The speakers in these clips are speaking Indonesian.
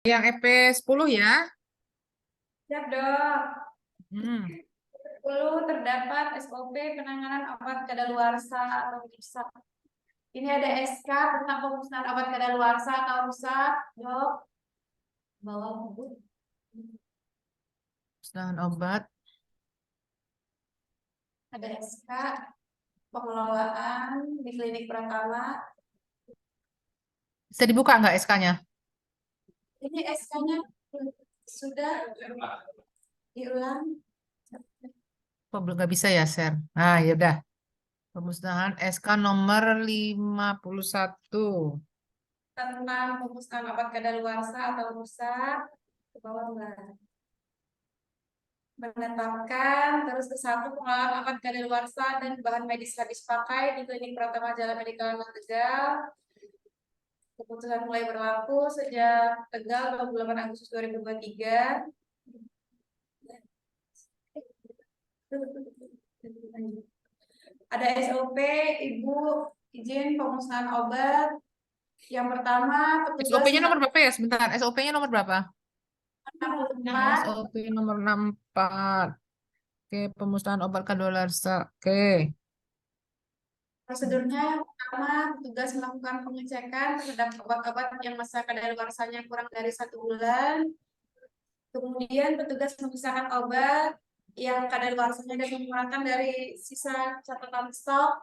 Yang EP 10 ya. Siap, Dok. Hmm. 10 terdapat SOP penanganan obat kadaluarsa atau rusak. Ini ada SK tentang pemusnahan obat kadaluarsa atau rusak, Dok. Bawa buku. Musnahan obat. Ada SK pengelolaan di klinik Pratama. Bisa dibuka nggak SK-nya? Ini SK-nya sudah diulang. Kok belum nggak bisa ya, share? Nah, ya udah. Pemusnahan SK nomor 51. Tentang pemusnahan obat kadaluarsa atau rusak. Ke bawah, Mbak. Menetapkan terus ke satu pengelolaan obat kadaluarsa dan bahan medis habis pakai di klinik Pratama Jalan Medika Tegal. Keputusan mulai berlaku sejak Tegal 28 Agustus 2023. Ada SOP Ibu izin pemusnahan obat. Yang pertama, petugas SOP-nya nomor berapa ya? Sebentar. SOP-nya nomor berapa? 64. SOP nomor 64. Oke, pemusnahan obat kadaluarsa. Oke. Prosedurnya yang pertama, petugas melakukan pengecekan terhadap obat-obat yang masa kadaluarsanya kurang dari 1 bulan. Kemudian petugas memisahkan obat yang kadaluarsanya dan mengurangkan dari sisa catatan stok.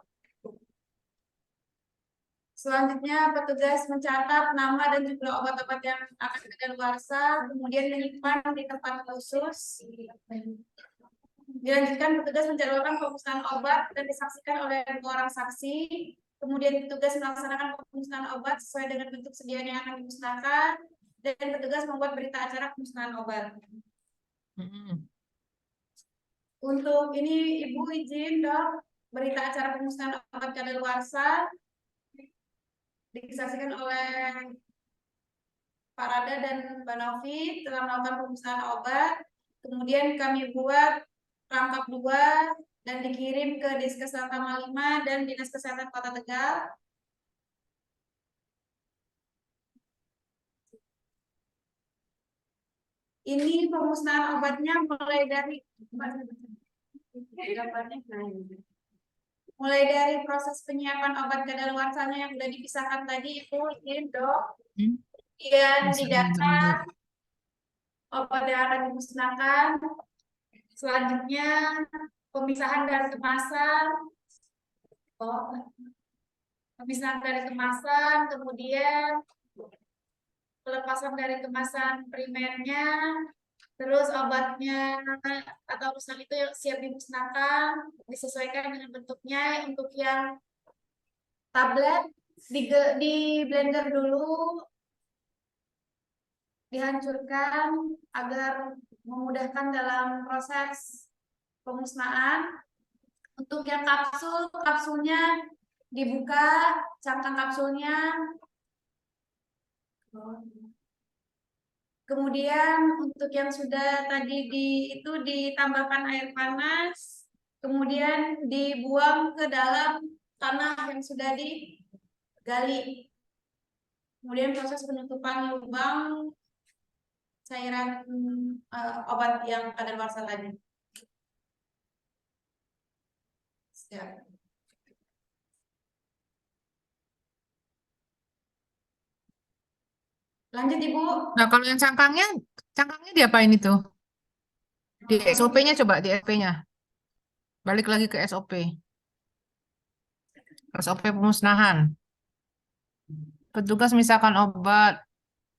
Selanjutnya petugas mencatat nama dan jumlah obat-obat yang akan kadaluarsa, kemudian menyimpan di tempat khusus. Dilanjutkan petugas menjadwalkan pemusnahan obat dan disaksikan oleh 2 orang saksi. Kemudian petugas melaksanakan pemusnahan obat sesuai dengan bentuk sediaan yang akan dimusnahkan, dan petugas membuat berita acara pemusnahan obat. Hmm. Untuk ini Ibu izin, Dok, berita acara pemusnahan obat kadaluarsa disaksikan oleh Pak Rada dan Mbak Novi telah melakukan pemusnahan obat. Kemudian kami buat rangkap 2 dan dikirim ke Diskes Tama 5 dan Dinas Kesehatan Kota Tegal. Ini pemusnahan obatnya mulai dari proses penyiapan obat kadaluarsanya yang sudah dipisahkan tadi itu, ini, Dok. Hmm. Kemudian Bisa didata dulu. obat yang akan dimusnahkan. Selanjutnya pemisahan dari kemasan. Pemisahan dari kemasan, kemudian pelepasan dari kemasan primernya, terus obatnya atau rusak itu siap dimusnahkan, disesuaikan dengan bentuknya. Untuk yang tablet di blender dulu, dihancurkan agar memudahkan dalam proses pemusnahan. Untuk yang kapsul, kapsulnya dibuka cangkang kapsulnya. Kemudian untuk yang sudah tadi itu ditambahkan air panas, kemudian dibuang ke dalam tanah yang sudah digali. Kemudian proses penutupan lubang cairan obat yang kadaluarsa tadi. Siap. Lanjut, Ibu. Nah, kalau yang cangkangnya diapain itu? Di SOP-nya coba, di SP-nya. Balik lagi ke SOP. SOP pemusnahan. Petugas misalkan obat,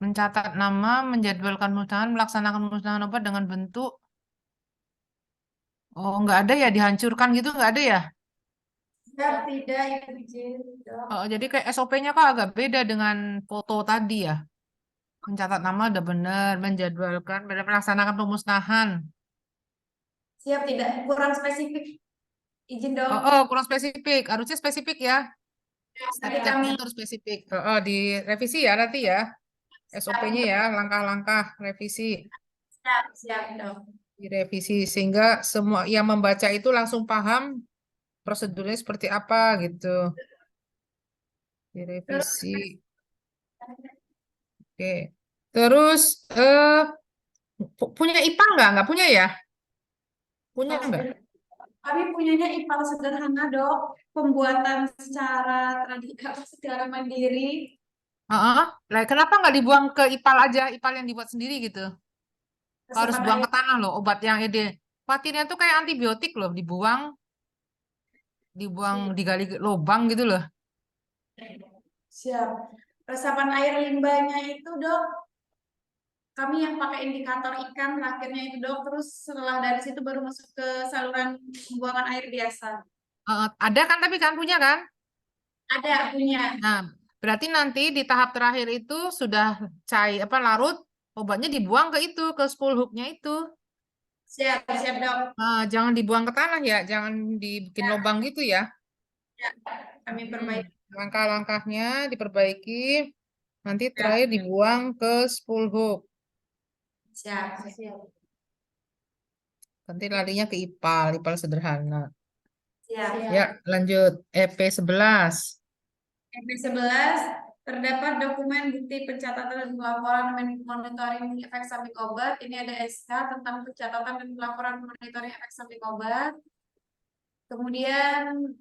mencatat nama, menjadwalkan pemusnahan, melaksanakan pemusnahan obat dengan bentuk. Oh, nggak ada ya, dihancurkan gitu, nggak ada ya? Siap, tidak, Ibu izin, Dok. Oh, jadi kayak SOP-nya kok agak beda dengan foto tadi ya. Mencatat nama udah benar, menjadwalkan, benar melaksanakan pemusnahan. Siap, tidak, kurang spesifik. Izin, Dok. Oh, kurang spesifik. Harusnya spesifik ya. Nanti Step-stepnya kami itu harus spesifik. Direvisi ya nanti ya. siap, SOP-nya Dok. ya, langkah-langkah revisi. Siap, siap, Dok. Direvisi sehingga semua yang membaca itu langsung paham prosedurnya seperti apa gitu. Terus Direvisi. Oke. Terus punya IPA nggak? Nggak punya ya? Punya nggak? Kami punyanya IPAL sederhana, Dok. Pembuatan secara mandiri. Heeh. Lah, kenapa nggak dibuang ke IPAL aja? IPAL yang dibuat sendiri gitu. Harus Resapan buang air. ke tanah loh. Obat yang ide. Patinnya tuh kayak antibiotik loh. Dibuang, digali lubang gitu loh. Siap. Resapan air limbahnya itu, Dok, kami yang pakai indikator ikan terakhirnya itu, Dok. Terus setelah dari situ baru masuk ke saluran pembuangan air biasa. Ada kan tapi kan punya kan? Ada punya. Nah, berarti nanti di tahap terakhir itu sudah cair apa larut, obatnya dibuang ke itu, ke spool hooknya itu. Siap, siap, Dok. Jangan dibuang ke tanah ya, jangan dibikin lubang gitu ya. Ya, kami Mm-mm. perbaiki. Langkah-langkahnya diperbaiki, nanti Ya, terakhir dibuang ke spool hook. siap, siap. Nanti larinya ke IPAL, IPAL sederhana. Siap. Ya, lanjut. EP11. MP11 terdapat dokumen bukti pencatatan dan pelaporan monitoring efek samping obat. Ini ada SK tentang pencatatan dan pelaporan monitoring efek samping obat. Kemudian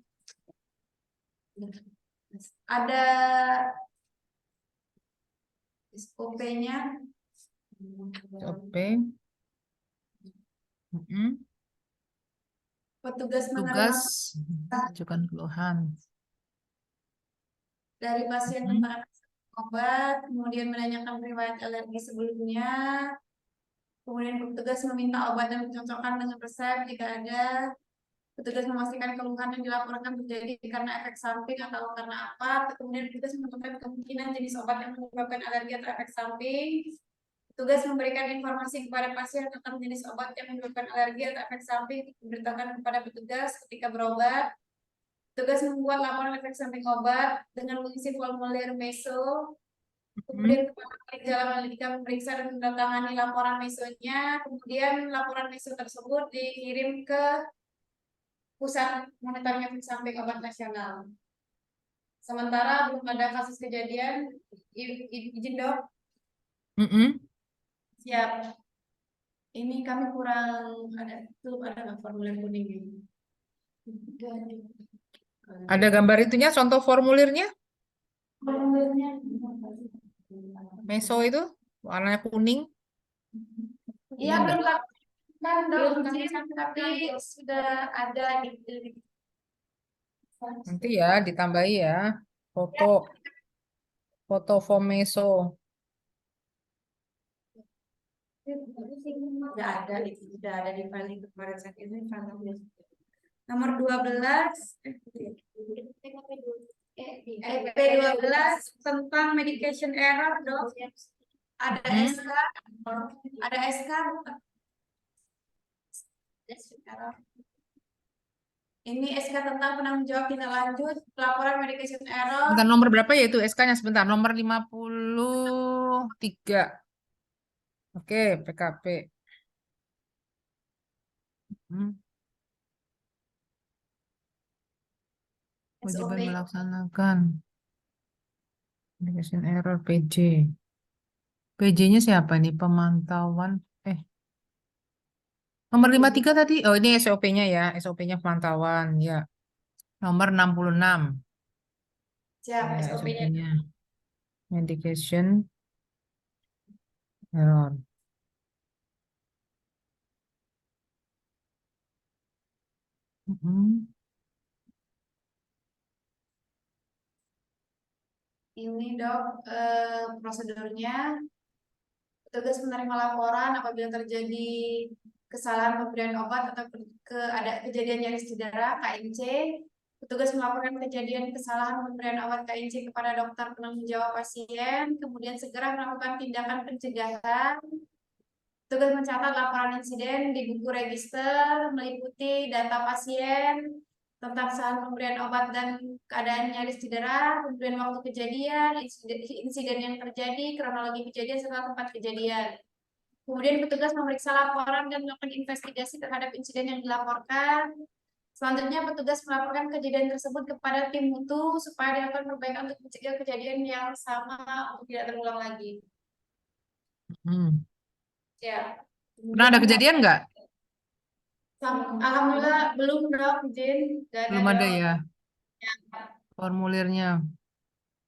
ada SOP-nya. OP. Mm-mm. Petugas menerima Tugas ajukan keluhan. dari pasien Mm-mm. tentang efek samping obat, kemudian menanyakan riwayat alergi sebelumnya, kemudian petugas meminta obat dan mencocokkan dengan resep jika ada. Petugas memastikan keluhan yang dilaporkan terjadi karena efek samping atau karena apa. Kemudian petugas menentukan kemungkinan jenis obat yang menyebabkan alergi atau efek samping. Petugas memberikan informasi kepada pasien tentang jenis obat yang menyebabkan alergi atau efek samping, diberitakan kepada petugas ketika berobat. Petugas membuat laporan efek samping obat dengan mengisi formulir MESO. Kemudian Mm-mm. kepala Jalan Analytica memeriksa dan menandatangani laporan MESO-nya. Kemudian laporan MESO tersebut dikirim ke Pusat Monitoring Efek Samping Obat Nasional. Sementara belum ada kasus kejadian, izin dok, Mm-mm. siap. Ini kami kurang ada, belum ada nggak formulir kuning ini? Ada gambar itunya, contoh formulirnya. Formulirnya, Meso itu warnanya kuning, iya punya enggak? belum kan dok, izin, tapi sudah ada di Nanti ya ditambahi ya foto foto form meso. sudah ada itu sudah ada di file kemarin saya ini nomor 12 EP12 tentang medication error dok. Ada Mm-mm. SK, ada SK bukan? Ini SK tentang penanggung jawab tindak lanjut pelaporan medication error. Bentar, nomor berapa ya itu SK-nya sebentar. Nomor 53. Oke, PKP. Hmm, Kewajiban SOP. melaksanakan Medication error PJ. PJ-nya siapa nih? Pemantauan. Eh, nomor 53 tadi. Oh, ini SOP-nya ya. SOP-nya pemantauan. Ya. Nomor 66. Siap, Ya, SOP-nya. SOP-nya. Medication error. Mm-mm. Ini dok, prosedurnya. Petugas menerima laporan apabila terjadi kesalahan pemberian obat atau ada kejadian nyaris cedera (KNC). Petugas melaporkan kejadian kesalahan pemberian obat KNC kepada dokter penanggung jawab pasien, kemudian segera melakukan tindakan pencegahan. Petugas mencatat laporan insiden di buku register meliputi data pasien tentang kesalahan pemberian obat dan keadaan nyaris cedera, pemberian waktu kejadian, insiden yang terjadi, kronologi kejadian serta tempat kejadian. Kemudian petugas memeriksa laporan dan melakukan investigasi terhadap insiden yang dilaporkan. Selanjutnya petugas melaporkan kejadian tersebut kepada tim mutu supaya dilakukan perbaikan untuk mencegah kejadian yang sama untuk tidak terulang lagi. Hmm. Ya. Pernah ada Kemudian kejadian nggak? alhamdulillah belum dok izin, gak ada Belum ada dok. ya Ya, formulirnya.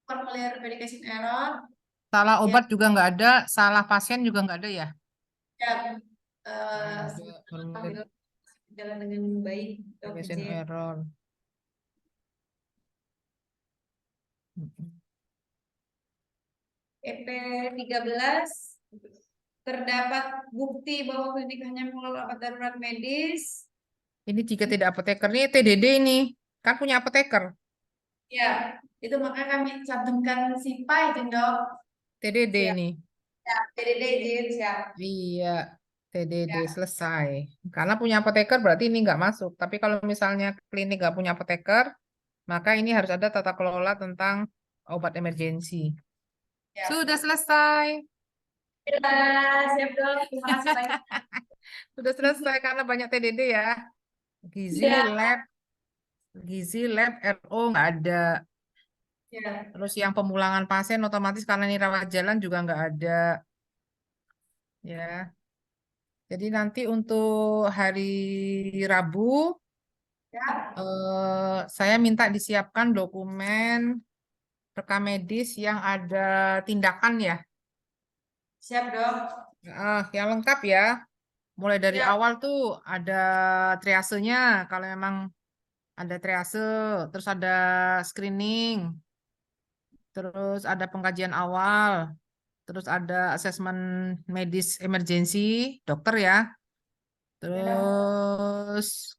formulir medication error. Salah Ya, obat juga nggak ada, salah pasien juga nggak ada ya? ya. Nggak eh ada formulir Alhamdulillah jalan dengan baik dok navigation izin. error. Mm-mm. EP 13 terdapat bukti bahwa klinik hanya mengelola obat darurat medis. Ini jika tidak apoteker, ini TDD ini. Kan punya apoteker, Ya, itu maka kami cantumkan SIPA itu dok. TDD Siap, ini. siap. PDD izin siap. Iya, TDD Ya, selesai. Karena punya apoteker berarti ini nggak masuk. Tapi kalau misalnya klinik nggak punya apoteker, maka ini harus ada tata kelola tentang obat emergensi. siap. Sudah selesai. Ya, siap dok. Terima kasih banyak. Sudah selesai karena banyak TDD ya. Gizi, Ya, lab, gizi, lab, RO nggak ada. ya, Terus yang pemulangan pasien otomatis karena ini rawat jalan juga nggak ada. Ya, jadi nanti untuk hari Rabu ya. saya minta disiapkan dokumen rekam medis yang ada tindakan ya. Siap dok. Yang lengkap ya. Mulai dari Siap. awal tuh ada triasenya kalau memang ada triase, terus ada screening, terus ada pengkajian awal, terus ada asesmen medis emergensi, dokter ya. Ya. Terus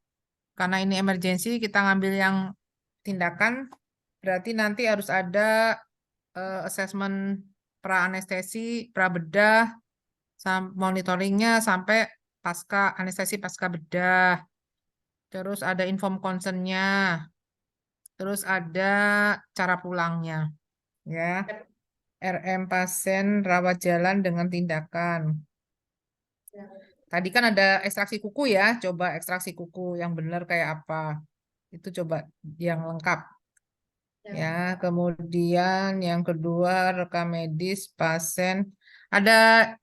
karena ini emergensi, kita ngambil yang tindakan, berarti nanti harus ada asesmen pra anestesi, pra bedah, monitoringnya sampai pasca anestesi pasca bedah. Terus ada inform consentnya, terus ada cara pulangnya, ya. RM pasien rawat jalan dengan tindakan. Ya. Tadi kan ada ekstraksi kuku ya, coba ekstraksi kuku yang benar kayak apa. Itu coba yang lengkap. Ya, Ya. kemudian yang kedua rekam medis pasien. Ada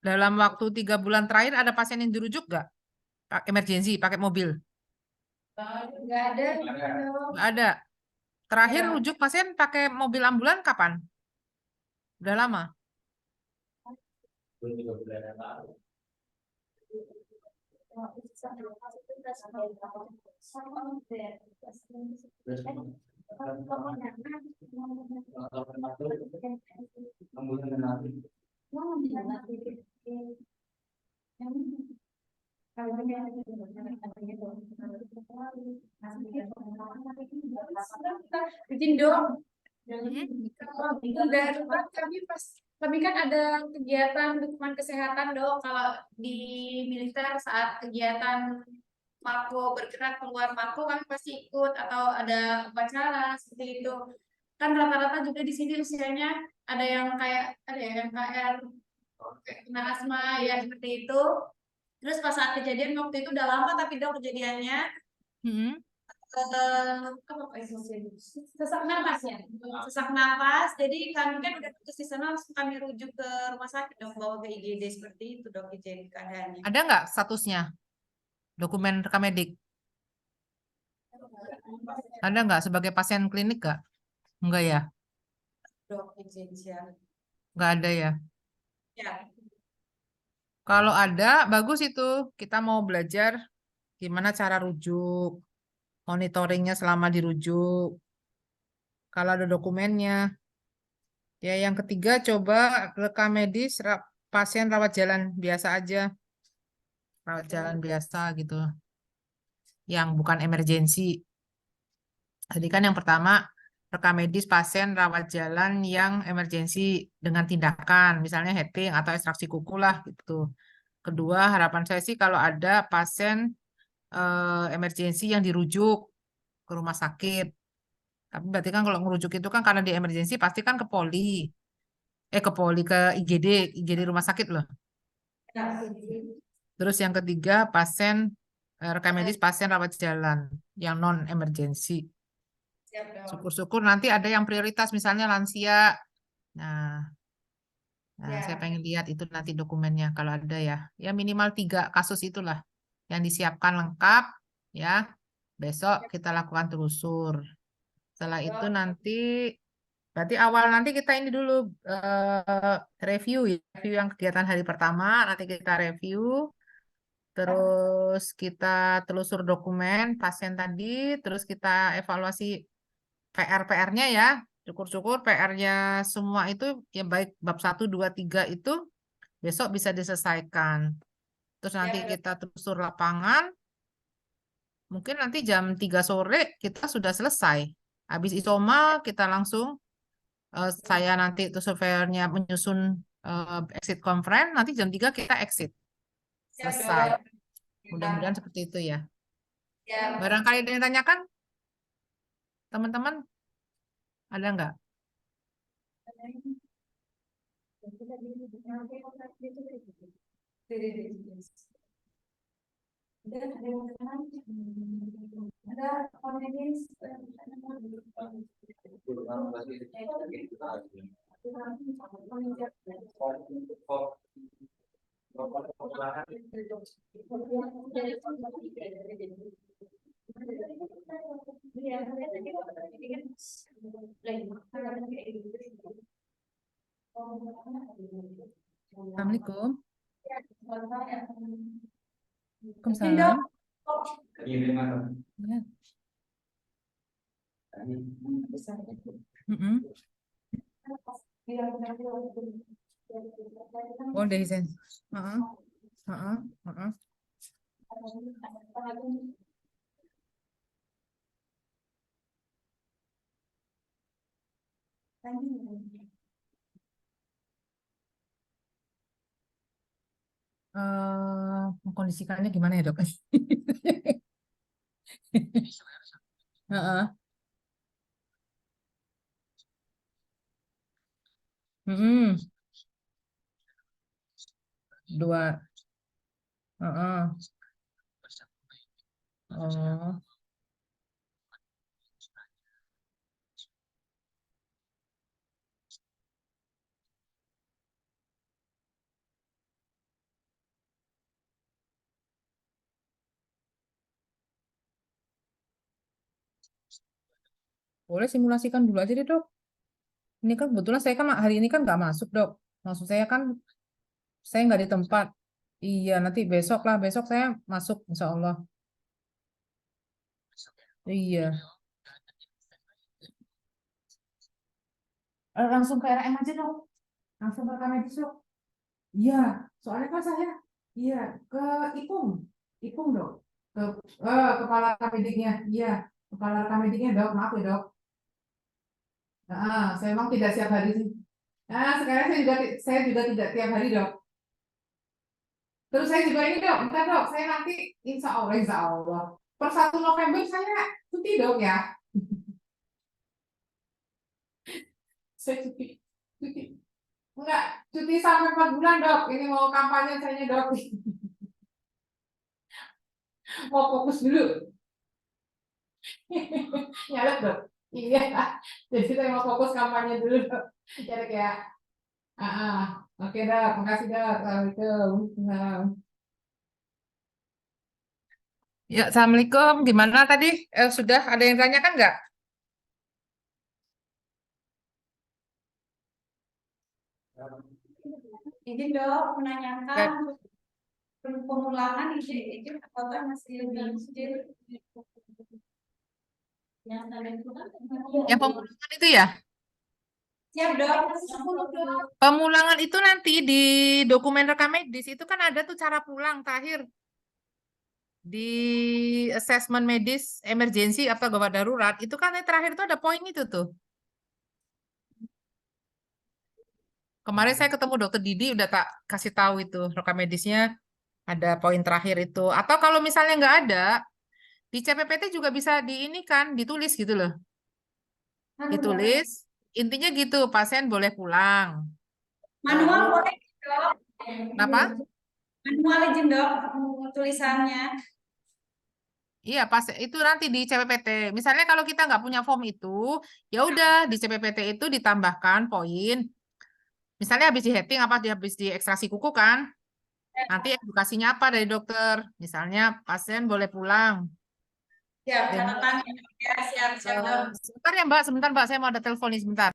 dalam waktu 3 bulan terakhir ada pasien yang dirujuk nggak? Emergensi pakai mobil? Nggak ada dok. Nggak ada. Terakhir Ya. rujuk pasien pakai mobil ambulan kapan? Udah lama. Izin dong. Hmm? Kalau itu darurat kami kan ada kegiatan dukungan kesehatan dok. Kalau di militer saat kegiatan Mako bergerak keluar Mako kami pasti ikut atau ada upacara seperti itu. Kan rata-rata juga di sini usianya ada yang kayak ada yang kayak kena asma ya seperti itu. Terus pas saat kejadian waktu itu udah lama tapi dok kejadiannya Hmm? apa itu sesak nafas ya sesak nafas jadi kami kan udah putus di sana langsung kami rujuk ke rumah sakit dok bawa ke IGD seperti itu dok kejadian keadaannya Ada nggak statusnya? Dokumen rekam medik? Ada nggak sebagai pasien klinik nggak? Enggak ya? dok izin siap Nggak ada ya? ya Kalau ada, bagus itu. Kita mau belajar gimana cara rujuk, monitoringnya selama dirujuk. Kalau ada dokumennya. Ya, yang ketiga coba rekam medis pasien rawat jalan biasa aja. Rawat jalan biasa gitu. Yang bukan emergensi. Tadi kan yang pertama, rekam medis pasien rawat jalan yang emergensi dengan tindakan. Misalnya heading atau ekstraksi kuku lah gitu. Kedua, harapan saya sih kalau ada pasien emergensi yang dirujuk ke rumah sakit. Tapi berarti kan kalau ngerujuk itu kan karena di emergensi pasti kan ke poli. Ke poli, ke IGD rumah sakit loh. ya Terus yang ketiga, pasien rekam medis pasien rawat jalan yang non emergensi. siap dok Syukur-syukur nanti ada yang prioritas misalnya lansia. Nah, Nah, Ya, saya pengen lihat itu nanti dokumennya kalau ada ya. Ya minimal 3 kasus itulah yang disiapkan lengkap ya. Besok kita lakukan telusur. Setelah itu Dok. nanti berarti awal nanti kita ini dulu review ya. Review yang kegiatan hari pertama, nanti kita review, terus kita telusur dokumen pasien tadi, terus kita evaluasi PR-PR-nya ya. Syukur-syukur PR-nya semua itu ya baik bab 1, 2, 3 itu besok bisa diselesaikan. Terus nanti Siap, Dok. kita telusur lapangan, mungkin nanti jam 3 sore kita sudah selesai. Habis isoma kita langsung saya nanti itu surveyornya menyusun exit conference, nanti jam 3 kita exit. Siap, Selesai. Dok. Mudah-mudahan seperti itu ya. Siap. Barangkali ada yang tanyakan, teman-teman, ada nggak? Assalamualaikum. Izin, Dok. Waalaikumsalam. Ya. Mm-mm. Boleh, Zen. Heeh. Heeh. Heeh. Mengkondisikannya gimana ya, Dok? Heeh. Mm-mm. Dua. Heeh. Oh. Boleh simulasikan dulu aja deh, Dok. Ini kan kebetulan saya kan hari ini kan nggak masuk, Dok. Maksud saya kan saya nggak di tempat. Iya, nanti besok lah. Besok saya masuk, insya Allah. Iya. Langsung ke RM aja, Dok. Langsung ke rekam medis, Dok. Iya, soalnya kan saya, iya, ke Ipung. Ipung, Dok. Ke kepala rekam mediknya. Iya, kepala rekam mediknya, Dok. Maaf ya, Dok. Saya memang tidak siap hari sih. Nah, sekarang saya juga tidak tiap hari, Dok. Terus saya juga ini, Dok. Bentar, Dok. Saya nanti insya Allah. Per 1 November saya cuti, Dok, ya. Saya cuti. Cuti. Enggak, cuti sampai 4 bulan, Dok. Ini mau kampanye saya, Dok. Mau fokus dulu. Nyalet, Dok. Iya. Jadi saya mau fokus kampanye dulu, Dok. Jadi kayak, oke, Dok. Makasih, Dok. Assalamualaikum. Nah. Ya, Assalamualaikum. Gimana tadi? Sudah ada yang tanyakan nggak? Izin, Dok, menanyakan Ya, pemulangan izin apakah masih lebih izin yang pemulangan itu ya? siap, Dok. 10, Dok. Pemulangan itu nanti di dokumen rekam medis itu kan ada tuh cara pulang terakhir di assessment medis emergency atau gawat darurat itu kan yang terakhir itu ada poin itu tuh. Kemarin saya ketemu dokter Didi udah tak kasih tahu itu rekam medisnya ada poin terakhir itu. Atau kalau misalnya nggak ada di CPPT juga bisa di ini kan ditulis gitu loh. Ditulis intinya gitu pasien boleh pulang. Manual Terus boleh, Dok. kenapa? Manual izin, Dok, tulisannya. Iya, pas itu nanti di CPPT. Misalnya kalau kita nggak punya form itu, ya udah di CPPT itu ditambahkan poin Misalnya habis di heading apa dia habis di ekstraksi kuku kan? Nanti edukasinya apa dari dokter? Misalnya pasien boleh pulang Siap, dengan catatan ya, siap, siap dok. sebentar ya Mbak, sebentar Mbak, saya mau ada telepon nih sebentar.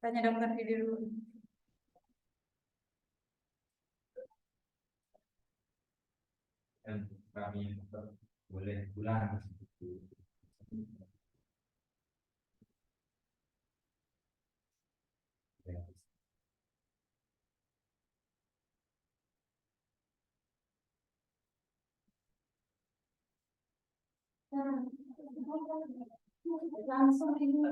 Tanya dokter dulu. Dan kami boleh pulang. Ya. Langsung ini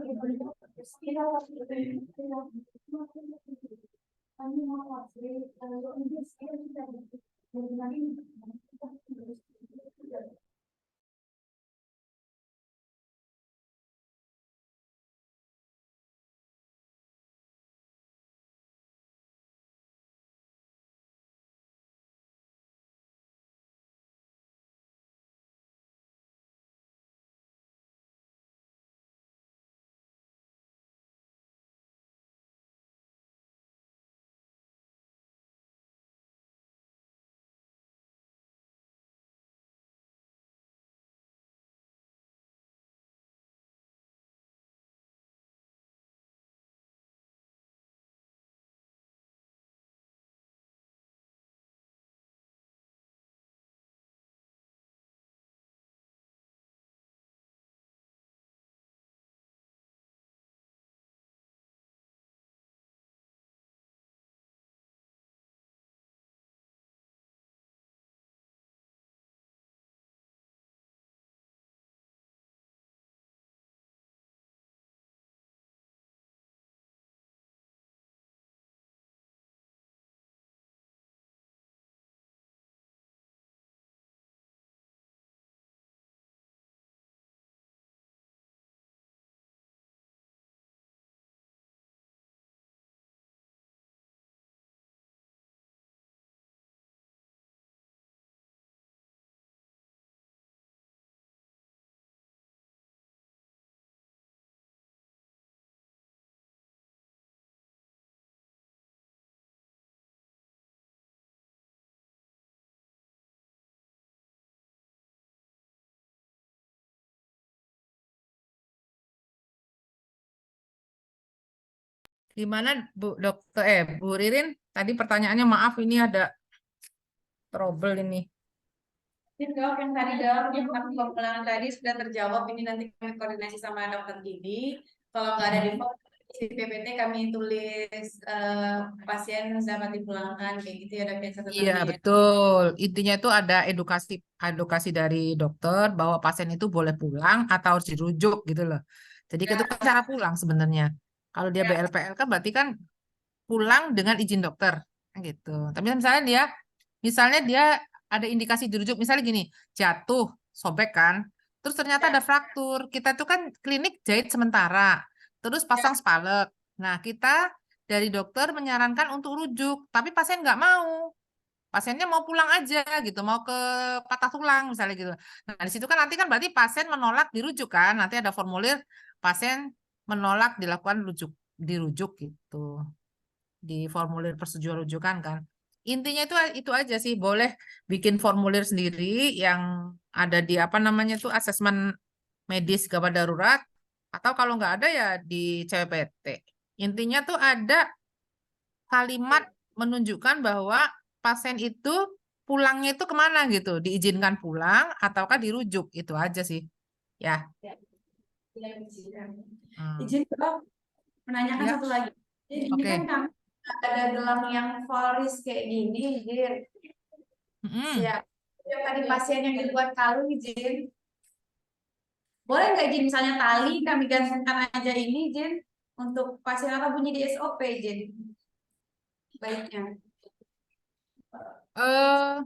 Gimana Bu Dokter Bu Ririn? Tadi pertanyaannya maaf ini ada trouble ini. Ini dok, yang tadi dok, yang aku pemulangan tadi sudah terjawab. Ini nanti kami koordinasi sama dokter Gigi. Kalau nggak ada di PPT kami tulis pasien dapat dipulangkan kayak gitu ya dok ya Iya, catatannya ya. betul. Intinya itu ada edukasi edukasi dari dokter bahwa pasien itu boleh pulang atau harus dirujuk gitu loh. Jadi itu Ya, kan cara pulang sebenarnya. Kalau dia ya, BLPL kan berarti kan pulang dengan izin dokter kan gitu. Tapi misalnya dia ada indikasi dirujuk, misalnya gini, jatuh, sobek kan, terus ternyata ya, ada fraktur. Kita tuh kan klinik jahit sementara, terus pasang ya, spalek. Nah, kita dari dokter menyarankan untuk rujuk, tapi pasien nggak mau. Pasiennya mau pulang aja gitu, mau ke patah tulang misalnya gitu. Nah, di situ kan nanti kan berarti pasien menolak dirujuk kan, nanti ada formulir pasien menolak dilakukan dirujuk gitu di formulir persetujuan rujukan kan. Intinya itu aja sih, boleh bikin formulir sendiri yang ada di apa namanya tuh asesmen medis gawat darurat atau kalau nggak ada ya di CPT. Intinya tuh ada kalimat menunjukkan bahwa pasien itu pulangnya itu kemana gitu, diizinkan pulang ataukah dirujuk, itu aja sih. Ya, ya, ya, izin. hmm. Izin dok, menanyakan Ya, satu lagi. Jadi ini kan oke. kami ada gelang yang Floris kayak gini, izin. Mm-mm. Siap. Yang tadi pasien yang dibuat kalung izin. Boleh nggak izin misalnya tali kami gantungkan aja ini izin untuk pasien apa bunyi di SOP izin. Baiknya. eh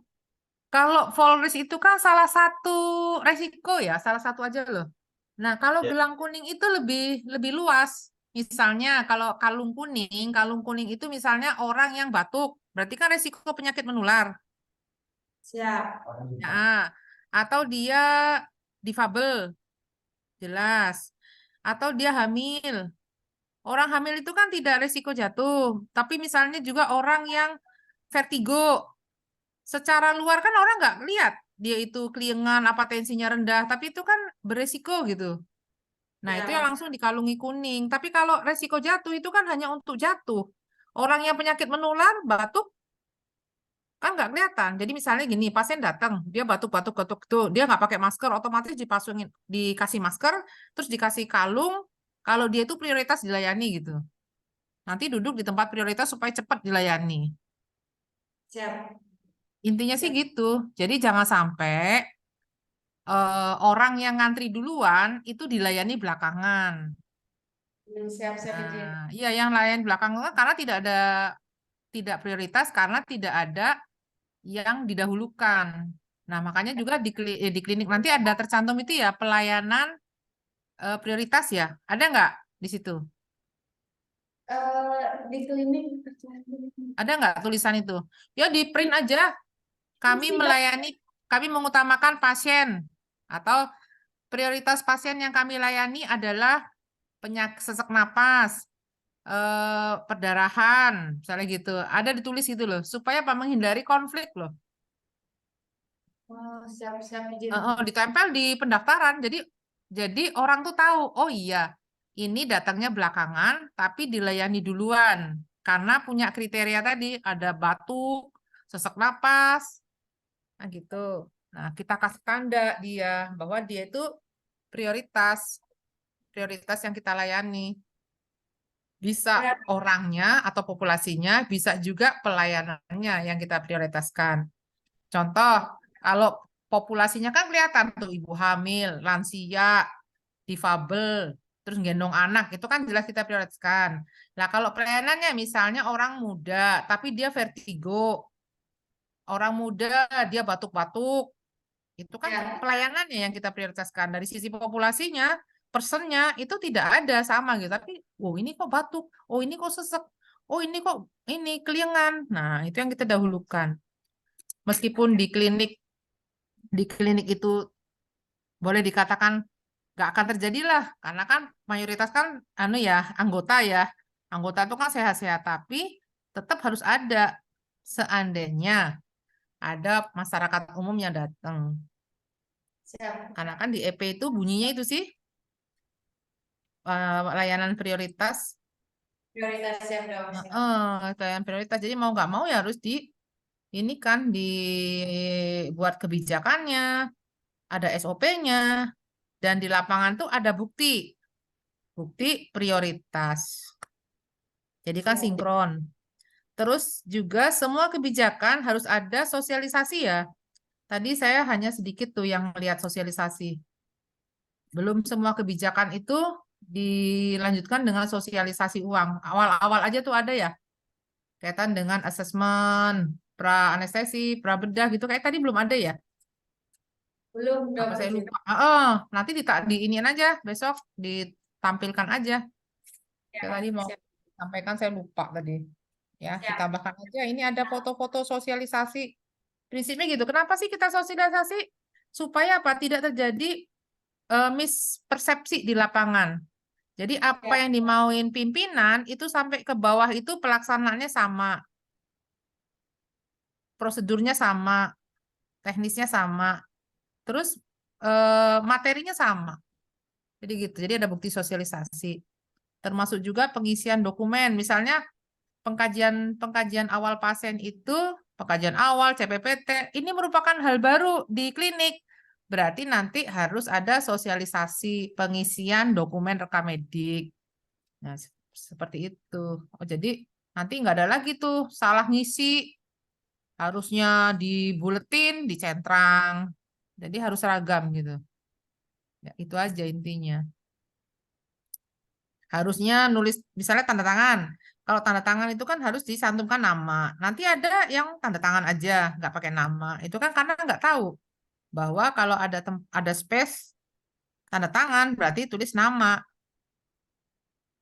Kalau Volris itu kan salah satu resiko ya, salah satu aja loh. Nah, kalau Ya. gelang kuning itu lebih lebih luas. Misalnya kalau kalung kuning itu misalnya orang yang batuk, berarti kan resiko penyakit menular. Siap. Ya, atau dia difabel, jelas. Atau dia hamil, Orang hamil itu kan tidak resiko jatuh, tapi misalnya juga orang yang vertigo, secara luar kan orang nggak lihat dia itu keliengan apa tensinya rendah, tapi itu kan beresiko gitu. Nah, itu yang Ya, langsung dikalungi kuning. Tapi kalau resiko jatuh itu kan hanya untuk jatuh. Orang yang penyakit menular, batuk, kan nggak kelihatan. Jadi misalnya gini, pasien datang, dia batuk-batuk ketuk tuh, dia nggak pakai masker, otomatis dipasungin, dikasih masker, terus dikasih kalung. Kalau dia itu prioritas dilayani gitu. Nanti duduk di tempat prioritas supaya cepat dilayani. siap. Intinya sih Siap. gitu. Jadi jangan sampai orang yang ngantri duluan itu dilayani belakangan. Siap-siap Ibu. Nah, iya yang layan belakangan karena tidak prioritas karena tidak ada yang didahulukan. Nah, makanya juga di klinik nanti ada tercantum itu ya pelayanan prioritas ya. Ada nggak di situ? Di klinik Ada nggak tulisan itu? Ya di print aja. Kami tidak. melayani, kami mengutamakan pasien atau prioritas pasien yang kami layani adalah penyakit sesak napas, perdarahan, misalnya gitu. Ada ditulis gitu loh, supaya apa menghindari konflik loh. Oh, siap-siap izin. Ditempel di pendaftaran. Jadi orang tuh tahu, oh iya, ini datangnya belakangan, tapi dilayani duluan karena punya kriteria tadi, ada batuk, sesak napas, nah gitu. Nah, kita kasih tanda dia bahwa dia itu prioritas, prioritas yang kita layani. Bisa Berarti orangnya atau populasinya, bisa juga pelayanannya yang kita prioritaskan. Contoh, kalau populasinya kan kelihatan tuh ibu hamil, lansia, difabel, terus gendong anak, itu kan jelas kita prioritaskan. Nah, kalau pelayanannya misalnya orang muda, tapi dia vertigo, orang muda dia batuk-batuk, itu kan ya. pelayanannya yang kita prioritaskan. Dari sisi populasinya, personnya itu tidak ada sama gitu. Tapi, oh ini kok batuk, oh ini kok sesek, oh ini kok ini keliengan. Nah, itu yang kita dahulukan. Meskipun di klinik itu boleh dikatakan nggak akan terjadi lah, karena kan mayoritas kan anu ya anggota itu kan sehat-sehat, tapi tetap harus ada seandainya ada masyarakat umum yang datang. Siap. Karena kan di EP itu bunyinya itu sih layanan prioritas, Prioritas siap dong. Siap. layanan prioritas. Jadi mau nggak mau ya harus ini kan dibuat kebijakannya, ada SOP-nya, dan di lapangan tuh ada bukti prioritas. Jadi kan Siap. sinkron. Terus juga semua kebijakan harus ada sosialisasi ya. Tadi saya hanya sedikit tuh yang melihat sosialisasi. Belum semua kebijakan itu dilanjutkan dengan sosialisasi uang. Awal-awal aja tuh ada ya, kaitan dengan asesmen, pra anestesi, pra bedah gitu. Kayak tadi belum ada ya. Belum dong Apa saya izin. lupa? Nanti diiniin aja besok ditampilkan aja. Saya Siap. tadi mau Siap. sampaikan saya lupa tadi. Ya, Siap. ditambahkan aja. Ini ada foto-foto sosialisasi. Prinsipnya gitu. Kenapa sih kita sosialisasi? Supaya apa? Tidak terjadi mispersepsi di lapangan. Jadi apa Siap. yang dimauin pimpinan itu sampai ke bawah itu pelaksanaannya sama, prosedurnya sama, teknisnya sama, terus materinya sama. Jadi gitu. Jadi ada bukti sosialisasi. Termasuk juga pengisian dokumen. Misalnya pengkajian pengkajian awal pasien itu, pengkajian awal CPPT, ini merupakan hal baru di klinik. Berarti nanti harus ada sosialisasi pengisian dokumen rekam medik. Nah, seperti itu. Oh, jadi nanti nggak ada lagi tuh salah ngisi. Harusnya dibuletin, dicentrang. Jadi harus seragam gitu. Ya, itu aja intinya. Harusnya nulis misalnya tanda tangan. Kalau tanda tangan itu kan harus disantumkan nama. Nanti ada yang tanda tangan aja, nggak pakai nama. Itu kan karena nggak tahu bahwa kalau ada space tanda tangan berarti tulis nama.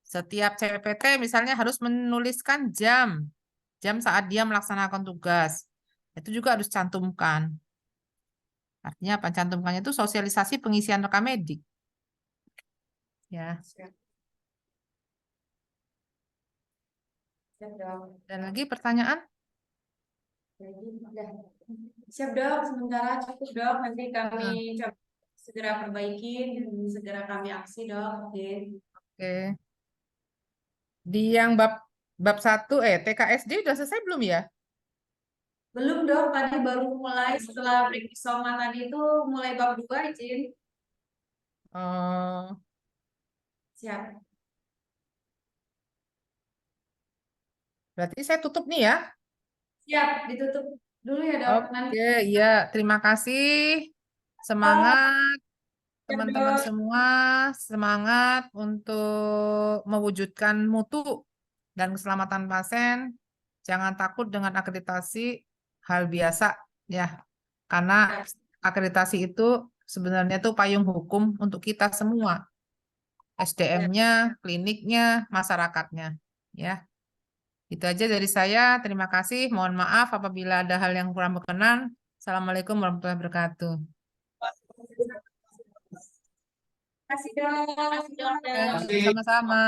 Setiap CPT misalnya harus menuliskan jam saat dia melaksanakan tugas. Itu juga harus cantumkan. Artinya apa? Cantumkannya itu sosialisasi pengisian rekam medik. Ya. Siap. Siap dok. Dan lagi pertanyaan? Jadi udah. Siap dok, sementara cukup dok. Nanti kami coba segera perbaikin dan segera kami aksi dok. Oke. Oke. Di yang bab 1 TKSD udah selesai belum ya? Belum dok, tadi baru mulai setelah break soma tadi itu mulai bab 2 izin. Oh, Siap. berarti saya tutup nih ya. Siap, ditutup dulu ya dok. Nanti Oke, iya, terima kasih. Semangat siap teman-teman dok. semua, semangat untuk mewujudkan mutu dan keselamatan pasien. Jangan takut dengan akreditasi, hal biasa ya. Karena Siap. akreditasi itu sebenarnya itu payung hukum untuk kita semua. Siap. SDM-nya, kliniknya, masyarakatnya. Ya, itu aja dari saya. Terima kasih. Mohon maaf apabila ada hal yang kurang berkenan. Assalamualaikum warahmatullahi wabarakatuh. Terima kasih dok. Terima kasih, dokter. Sama-sama.